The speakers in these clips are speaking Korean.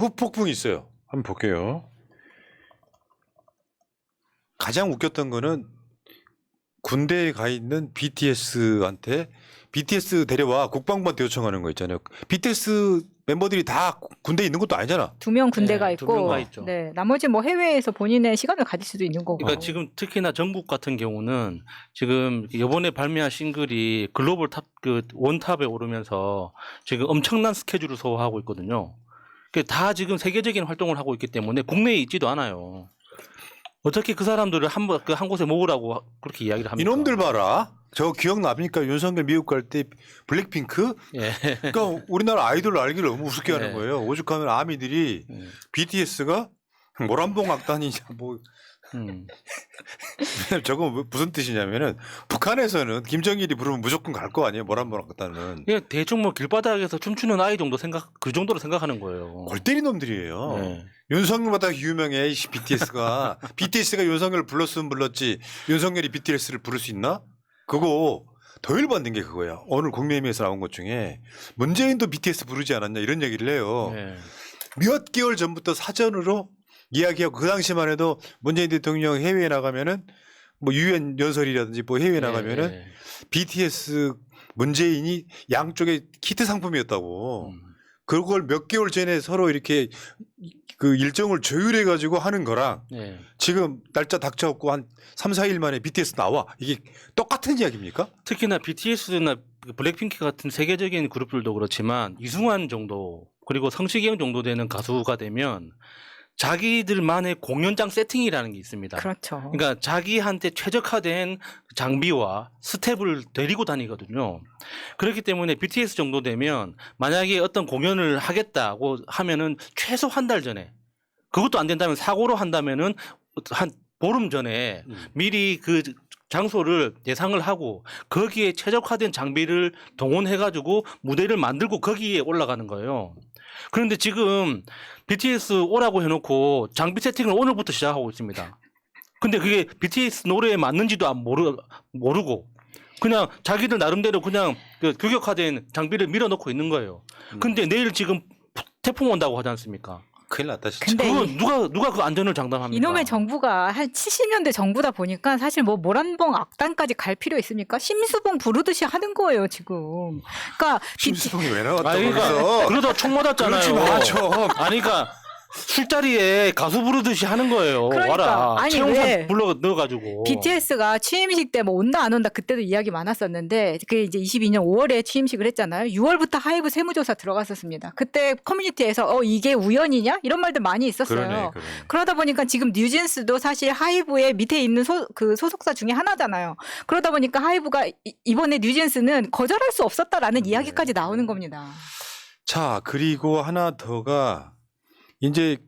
후폭풍이 있어요. 한번 볼게요. 가장 웃겼던 거는 군대에 가 있는 BTS한테 BTS 데려와 국방부한테 요청하는 거 있잖아요. BTS 멤버들이 다 군대에 있는 것도 아니잖아. 2명 군대가 네, 2명 있고, 가 있죠. 네, 나머지 뭐 해외에서 본인의 시간을 가질 수도 있는 거고. 그러니까 지금 특히나 정국 같은 경우는 지금 이번에 발매한 싱글이 글로벌 탑 그 원탑에 오르면서 지금 엄청난 스케줄을 소화하고 있거든요. 다 지금 세계적인 활동을 하고 있기 때문에 국내에 있지도 않아요. 어떻게 그 사람들을 한 곳에 모으라고 그렇게 이야기를 합니까? 이놈들 봐라. 저 기억납니까? 윤석열 미국 갈 때 블랙핑크? 예. 그러니까 우리나라 아이돌을 알기를 너무 우습게 하는 네. 거예요. 오죽하면 아미들이 BTS가 모란봉 악단이냐 뭐 저건 무슨 뜻이냐면은 북한에서는 김정일이 부르면 무조건 갈 거 아니에요. 모란봉 악단은. 그냥 대충 뭐 길바닥에서 춤추는 아이 정도 그 정도로 생각하는 거예요. 골 때린 놈들이에요. 네. 윤석열보다 유명해 이 BTS가. BTS가 윤석열을 불렀으면 불렀지 윤석열이 BTS를 부를 수 있나? 그거 더 열받는 게 그거야. 오늘 국민의힘에서 나온 것 중에 문재인도 BTS 부르지 않았냐 이런 얘기를 해요. 네. 몇 개월 전부터 사전으로 이야기하고 그 당시만 해도 문재인 대통령 해외에 나가면은 뭐 유엔 연설이라든지 뭐 해외에 나가면은 네. BTS 문재인이 양쪽에 히트 상품이었다고. 그걸 몇 개월 전에 서로 이렇게 그 일정을 조율해 가지고 하는 거랑 네. 지금 날짜 닥쳐갖고 한 3, 4일 만에 BTS 나와. 이게 똑같은 이야기입니까? 특히나 BTS나 블랙핑크 같은 세계적인 그룹들도 그렇지만 이승환 정도 그리고 성시경 정도 되는 가수가 되면 자기들만의 공연장 세팅이라는 게 있습니다. 그렇죠. 그러니까 자기한테 최적화된 장비와 스텝을 데리고 다니거든요. 그렇기 때문에 BTS 정도 되면 만약에 어떤 공연을 하겠다고 하면은 최소 한 달 전에, 그것도 안 된다면 사고로 한다면은 한 보름 전에 미리 그 장소를 예상을 하고 거기에 최적화된 장비를 동원해가지고 무대를 만들고 거기에 올라가는 거예요. 그런데 지금 BTS 오라고 해놓고 장비 세팅을 오늘부터 시작하고 있습니다. 근데 그게 BTS 노래에 맞는지도 모르고 그냥 자기들 나름대로 그냥 그 규격화된 장비를 밀어넣고 있는 거예요. 근데 내일 지금 태풍 온다고 하지 않습니까? 큰일 났다 진짜. 근데 그거 누가 그 안전을 장담합니까? 이놈의 정부가 한 70년대 정부다 보니까 사실 뭐 모란봉 악단까지 갈 필요 있습니까? 심수봉 부르듯이 하는 거예요 지금. 그러니까 심수봉이 왜 나왔다고 아니, 그러니까 그래서 그러다 총 맞았잖아요. 그렇지 마 좀. 아니 그러니까 술자리에 가수 부르듯이 하는 거예요. 그러니까. 와라. 아니, 최영선 왜? 불러 넣어가지고. BTS가 취임식 때 뭐 온다 안 온다 그때도 이야기 많았었는데 그게 이제 22년 5월에 취임식을 했잖아요. 6월부터 하이브 세무조사 들어갔었습니다. 그때 커뮤니티에서 이게 우연이냐 이런 말들 많이 있었어요. 그러네. 그러다 보니까 지금 뉴진스도 사실 하이브의 밑에 있는 그 소속사 중에 하나잖아요. 그러다 보니까 하이브가 이번에 뉴진스는 거절할 수 없었다라는 이야기까지 나오는 겁니다. 자, 그리고 하나 더가 이제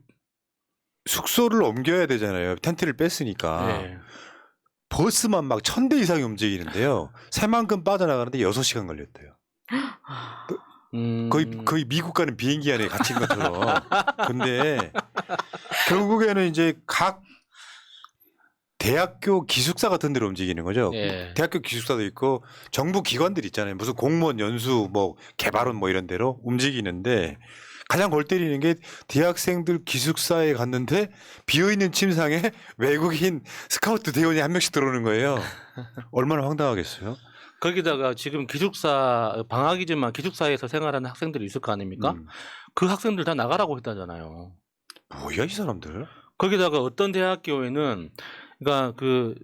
숙소를 옮겨야 되잖아요. 텐트를 뺐으니까. 네. 버스만 막 1000대 이상이 움직이는데요. 새만큼 빠져나가는데 6시간 걸렸대요. 거의 미국 가는 비행기 안에 갇힌 것처럼. 근데 결국에는 이제 각 대학교 기숙사 같은 데로 움직이는 거죠. 예. 대학교 기숙사도 있고 정부 기관들 있잖아요. 무슨 공무원 연수 뭐 개발원 뭐 이런 데로 움직이는데 가장 골 때리는 게 대학생들 기숙사에 갔는데 비어있는 침상에 외국인 스카우트 대원이 한 명씩 들어오는 거예요. 얼마나 황당하겠어요. 거기다가 지금 기숙사 방학이지만 기숙사에서 생활하는 학생들이 있을 거 아닙니까? 그 학생들 다 나가라고 했다잖아요. 뭐야 이 사람들. 거기다가 어떤 대학교에는 그러니까 그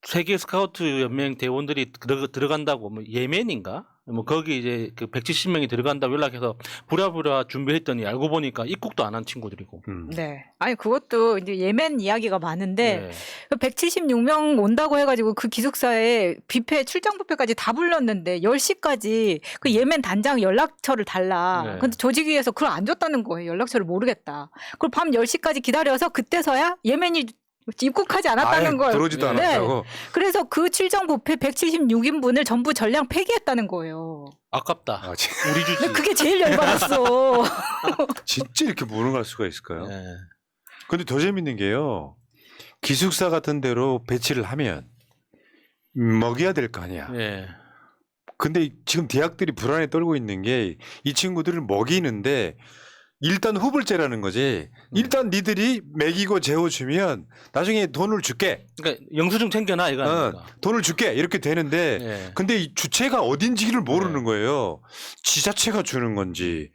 세계 스카우트 연맹 대원들이 들어간다고 뭐 예멘인가? 뭐 거기 이제 그 170명이 들어간다고 연락해서 부랴부랴 준비했더니 알고 보니까 입국도 안 한 친구들이고. 네. 아니 그것도 이제 예멘 이야기가 많은데 네. 176명 온다고 해가지고 그 기숙사에 뷔페 출장 뷔페까지 다 불렀는데 10시까지 그 예멘 단장 연락처를 달라. 네. 근데 조직위에서 그걸 안 줬다는 거예요. 연락처를 모르겠다. 그걸 밤 10시까지 기다려서 그때서야 예멘이 입국하지 않았다는 걸. 들어오지도 네. 않았다고. 그래서 그 출장 뷔페 176인분을 전부 전량 폐기했다는 거예요. 아깝다. 아, 우리 주지. 근데 그게 제일 열받았어. 진짜 이렇게 무능할 수가 있을까요? 네. 근데 더 재밌는 게요. 기숙사 같은 데로 배치를 하면 먹여야 될 거 아니야. 네. 근데 지금 대학들이 불안에 떨고 있는 게 이 친구들을 먹이는데 일단 후불제라는 거지. 일단 니들이 먹이고 재워주면 나중에 돈을 줄게. 그러니까 영수증 챙겨놔 이거 아닙니까? 돈을 줄게 이렇게 되는데 예. 근데 이 주체가 어딘지를 모르는 네. 거예요. 지자체가 주는 건지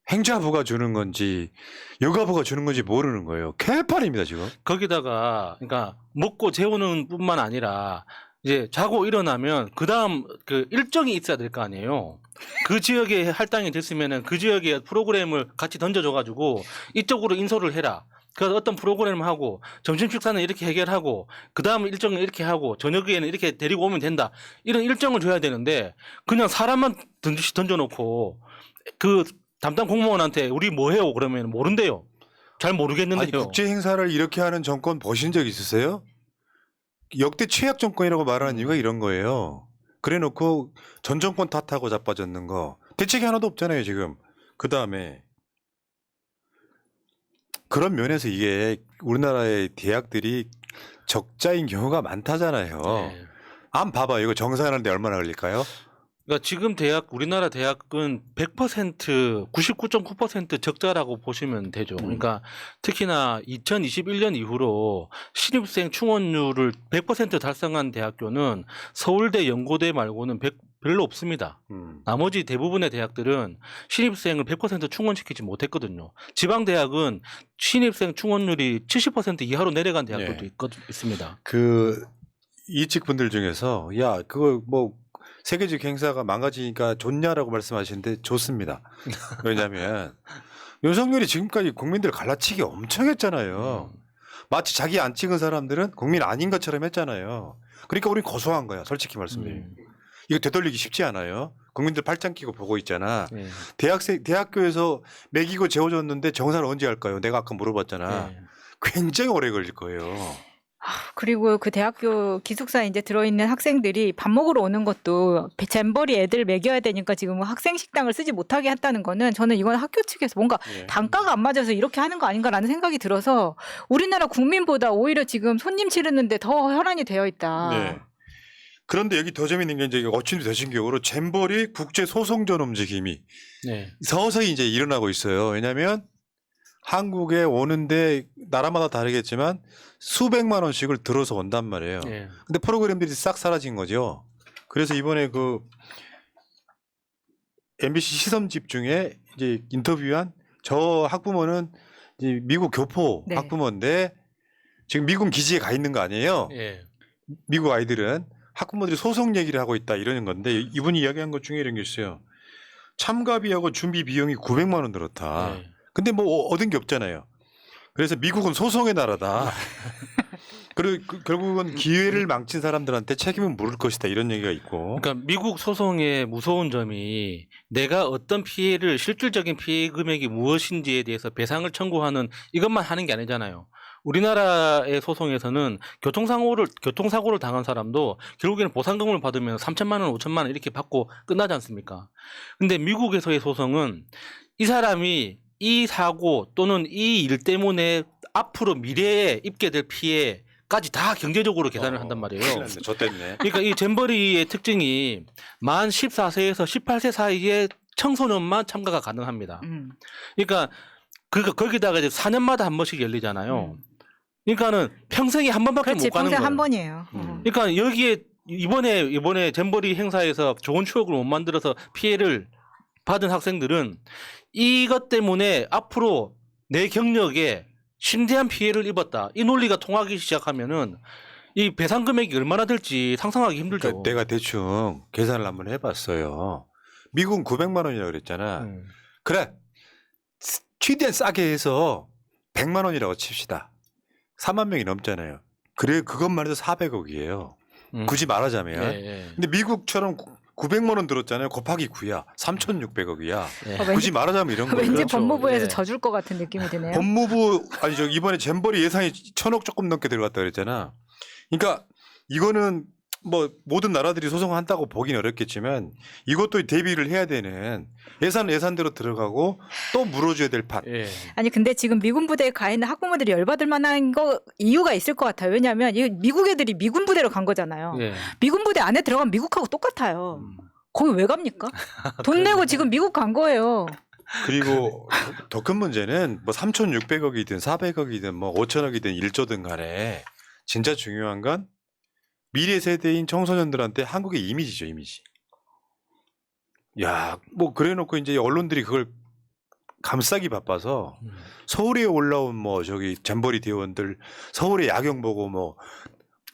행자부가 주는 건지 여가부가 주는 건지 모르는 거예요. 개판입니다 지금. 거기다가 그러니까 먹고 재우는 뿐만 아니라 이제 자고 일어나면 그다음 그 일정이 있어야 될 거 아니에요. 그 지역에 할당이 됐으면은 그 지역에 프로그램을 같이 던져줘 가지고 이쪽으로 인솔을 해라. 그래서 어떤 프로그램을 하고 점심 식사는 이렇게 해결하고 그다음 일정은 이렇게 하고 저녁에는 이렇게 데리고 오면 된다. 이런 일정을 줘야 되는데 그냥 사람만 던져놓고 그 담당 공무원한테 우리 뭐 해요 그러면 모른대요. 잘 모르겠는데요. 아니 국제 행사를 이렇게 하는 정권 보신 적 있으세요? 역대 최악 정권이라고 말하는 이유가 이런 거예요. 그래놓고 전 정권 탓하고 자빠졌는 거 대책이 하나도 없잖아요 지금. 그 다음에 그런 면에서 이게 우리나라의 대학들이 적자인 경우가 많다잖아요. 네. 한번 봐봐 이거 정산하는데 얼마나 걸릴까요? 그러니까 지금 우리나라 대학은 100% 99.9% 적자라고 보시면 되죠. 그러니까 특히나 2021년 이후로 신입생 충원율을 100% 달성한 대학교는 서울대, 연고대 말고는 별로 없습니다. 나머지 대부분의 대학들은 신입생을 100% 충원시키지 못했거든요. 지방 대학은 신입생 충원율이 70% 이하로 내려간 대학들도 네. 있습니다. 그 이직 분들 중에서 야 그거 뭐 세계적 행사가 망가지니까 좋냐라고 말씀하시는데 좋습니다. 왜냐하면 윤석열이 지금까지 국민들 갈라치기 엄청 했잖아요. 마치 자기 안 찍은 사람들은 국민 아닌 것처럼 했잖아요. 그러니까 우린 고소한 거야 솔직히 말씀드리면. 이거 되돌리기 쉽지 않아요. 국민들 팔짱 끼고 보고 있잖아. 네. 대학교에서 먹이고 재워줬는데 정산을 언제 할까요? 내가 아까 물어봤잖아. 네. 굉장히 오래 걸릴 거예요. 그리고 그 대학교 기숙사에 이제 들어있는 학생들이 밥 먹으러 오는 것도 잼버리 애들 먹여야 되니까 지금 학생 식당을 쓰지 못하게 했다는 거는 저는 이건 학교 측에서 뭔가 예. 단가가 안 맞아서 이렇게 하는 거 아닌가라는 생각이 들어서 우리나라 국민보다 오히려 지금 손님 치르는데 더 혈안이 되어 있다. 네. 그런데 여기 더 재밌는 게 이제 어친이 되신 경우로 잼버리 국제 소송전 움직임이 네. 서서히 이제 일어나고 있어요. 왜냐하면 한국에 오는데 나라마다 다르겠지만 수백만 원씩을 들어서 온단 말이에요. 네. 근데 프로그램들이 싹 사라진 거죠. 그래서 이번에 그 MBC 시선집 중에 이제 인터뷰한 저 학부모는 이제 미국 교포 네. 학부모인데 지금 미군 기지에 가 있는 거 아니에요. 네. 미국 아이들은 학부모들이 소송 얘기를 하고 있다 이러는 건데 이분이 이야기한 것 중에 이런 게 있어요. 참가비하고 준비 비용이 900만 원 들었다. 네. 근데 뭐 얻은 게 없잖아요. 그래서 미국은 소송의 나라다. 그리고 결국은 기회를 망친 사람들한테 책임은 물을 것이다 이런 얘기가 있고. 그러니까 미국 소송의 무서운 점이 내가 어떤 피해를 실질적인 피해 금액이 무엇인지에 대해서 배상을 청구하는 이것만 하는 게 아니잖아요. 우리나라의 소송에서는 교통사고를 당한 사람도 결국에는 보상금을 받으면 3천만 원, 5천만 원 이렇게 받고 끝나지 않습니까? 근데 미국에서의 소송은 이 사람이 이 사고 또는 이 일 때문에 앞으로 미래에 입게 될 피해까지 다 경제적으로 계산을 한단 말이에요. 저 때문에. 그러니까 이 잼버리의 특징이 만 14세에서 18세 사이의 청소년만 참가가 가능합니다. 그러니까 거기다가 이제 4년마다 한 번씩 열리잖아요. 그러니까는 평생에 한 번밖에 그렇지, 못 가는 평생 거예요. 한 번이에요. 그러니까 여기에 이번에 잼버리 행사에서 좋은 추억을 못 만들어서 피해를 받은 학생들은 이것 때문에 앞으로 내 경력에 심대한 피해를 입었다. 이 논리가 통하기 시작하면은 이 배상 금액이 얼마나 될지 상상하기 힘들죠. 그러니까 내가 대충 계산을 한번 해봤어요. 미국은 900만 원이라고 그랬잖아. 그래. 최대한 싸게 해서 100만 원이라고 칩시다. 4만 명이 넘잖아요. 그래 그것만 해도 400억이에요. 굳이 말하자면. 예. 근데 미국처럼 900만 원 들었잖아요. 곱하기 9야. 3,600억이야. 예. 굳이 말하자면 이런 거예요. 왠지 그렇죠. 법무부에서 예. 져줄 것 같은 느낌이 드네요. 법무부 아니 저 이번에 잼버리 예산이 1,000억 조금 넘게 들어갔다 그랬잖아. 그러니까 이거는 뭐 모든 나라들이 소송한다고 보긴 어렵겠지만 이것도 대비를 해야 되는 예산대로 들어가고 또 물어줘야 될 판. 예. 아니 근데 지금 미군 부대에 가 있는 학부모들이 열받을 만한 거 이유가 있을 것 같아요. 왜냐하면 이 미국 애들이 미군 부대로 간 거잖아요. 예. 미군 부대 안에 들어가면 미국하고 똑같아요. 거기 왜 갑니까? 돈 내고 지금 미국 간 거예요. 그리고 더 큰 문제는 뭐 3,600억이든 400억이든 뭐 5천억이든 1조든 간에 진짜 중요한 건 미래 세대인 청소년들한테 한국의 이미지죠, 이미지. 야, 뭐 그래놓고 이제 언론들이 그걸 감싸기 바빠서 서울에 올라온 뭐 저기 잼버리 대원들 서울에 야경 보고 뭐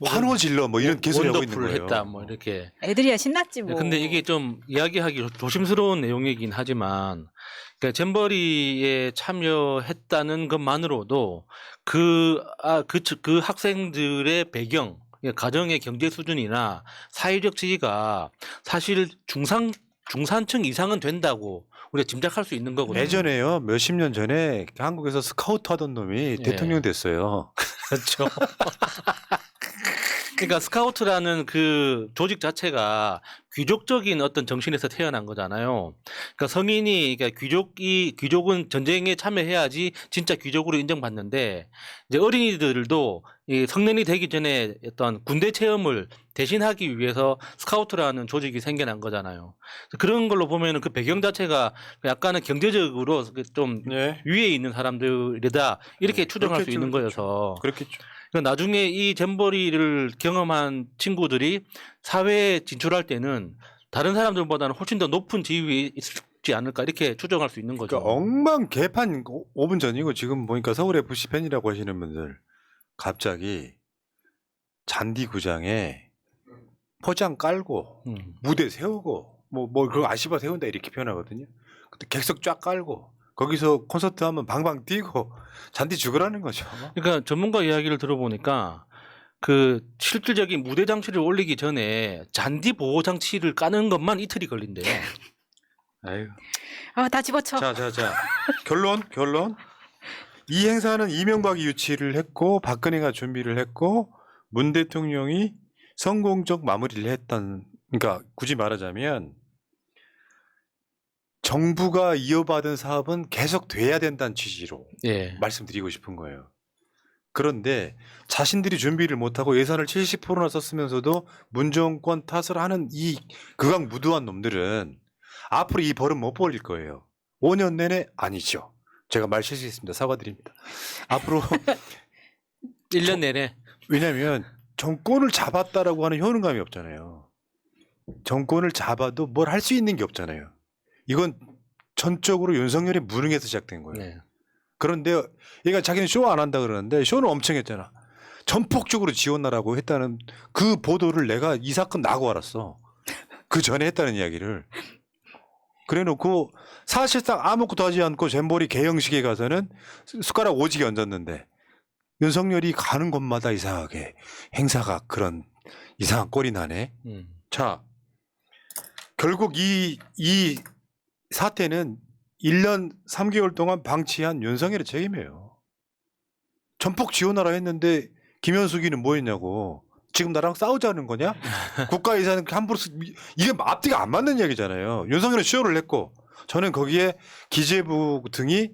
환호 질러 뭐 이런 개소리 하고 있는 원더풀 거예요. 했다 뭐 이렇게. 애들이야 신났지 뭐. 근데 이게 좀 이야기하기 조심스러운 내용이긴 하지만 그러니까 잼버리에 참여했다는 것만으로도 그 학생들의 배경, 그러니까 가정의 경제 수준이나 사회적 지위가 사실 중산층 이상은 된다고 우리가 짐작할 수 있는 거거든요. 예전에요, 몇십 년 전에 한국에서 스카우트 하던 놈이 예. 대통령 됐어요. 그렇죠. 그러니까 스카우트라는 그 조직 자체가 귀족적인 어떤 정신에서 태어난 거잖아요. 그러니까 성인이, 그러니까 귀족은 전쟁에 참여해야지 진짜 귀족으로 인정받는데 이제 어린이들도 이 성년이 되기 전에 어떤 군대 체험을 대신하기 위해서 스카우트라는 조직이 생겨난 거잖아요. 그런 걸로 보면은 그 배경 자체가 약간은 경제적으로 좀 네, 위에 있는 사람들이다 이렇게 추정할 수 그렇겠죠, 있는 그렇겠죠. 거여서 그렇겠죠. 그러니까 나중에 이 잼버리를 경험한 친구들이 사회에 진출할 때는 다른 사람들보다는 훨씬 더 높은 지위에 있지 않을까 이렇게 추정할 수 있는 거죠. 그러니까 엉망 개판 5분 전이고 지금 보니까 서울 FC 팬이라고 하시는 분들 갑자기 잔디구장에 포장 깔고 무대 세우고 뭐 그거 아시바 세운다 이렇게 표현하거든요. 근데 객석 쫙 깔고 거기서 콘서트 하면 방방 뛰고 잔디 죽으라는 거죠. 그러니까 전문가 이야기를 들어보니까 그 실질적인 무대 장치를 올리기 전에 잔디 보호 장치를 까는 것만 이틀이 걸린대요. 아유. 다 집어쳐. 자. 결론. 이 행사는 이명박이 유치를 했고 박근혜가 준비를 했고 문 대통령이 성공적 마무리를 했던, 그러니까 굳이 말하자면 정부가 이어받은 사업은 계속 돼야 된다는 취지로 예. 말씀드리고 싶은 거예요. 그런데 자신들이 준비를 못하고 예산을 70%나 썼으면서도 문정권 탓을 하는 이 극악무도한 놈들은 앞으로 이 벌은 못 벌릴 거예요. 5년 내내 아니죠. 제가 말 실수했습니다. 사과드립니다. 앞으로 1년 내내. 왜냐하면 정권을 잡았다라고 하는 효능감이 없잖아요. 정권을 잡아도 뭘 할 수 있는 게 없잖아요. 이건 전적으로 윤석열의 무능에서 시작된 거예요. 네. 그런데 얘가 자기는 쇼 안 한다 그러는데 쇼는 엄청 했잖아. 전폭적으로 지원하라고 했다는 그 보도를 내가 이 사건 나고 알았어. 그 전에 했다는 이야기를. 그래 놓고 사실상 아무것도 하지 않고 잼버리 개영식에 가서는 숟가락 오지게 얹었는데 윤석열이 가는 곳마다 이상하게 행사가 그런 이상한 꼴이 나네. 자, 결국 이 사태는 1년 3개월 동안 방치한 윤석열의 책임이에요. 전폭 지원하라 했는데 김현숙이는 뭐 했냐고. 지금 나랑 싸우자는 거냐? 국가 예산은 함부로 이게 앞뒤가 안 맞는 이야기잖아요. 윤석열은 쇼를 했고 저는 거기에 기재부 등이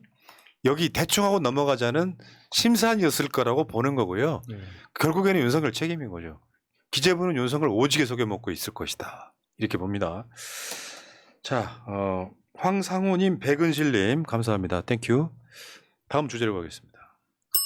여기 대충 하고 넘어가자는 심산이었을 거라고 보는 거고요. 결국에는 윤석열 책임인 거죠. 기재부는 윤석열 오지게 속여먹고 있을 것이다. 이렇게 봅니다. 자, 황상호님, 백은실님 감사합니다. 땡큐. 다음 주제로 가겠습니다.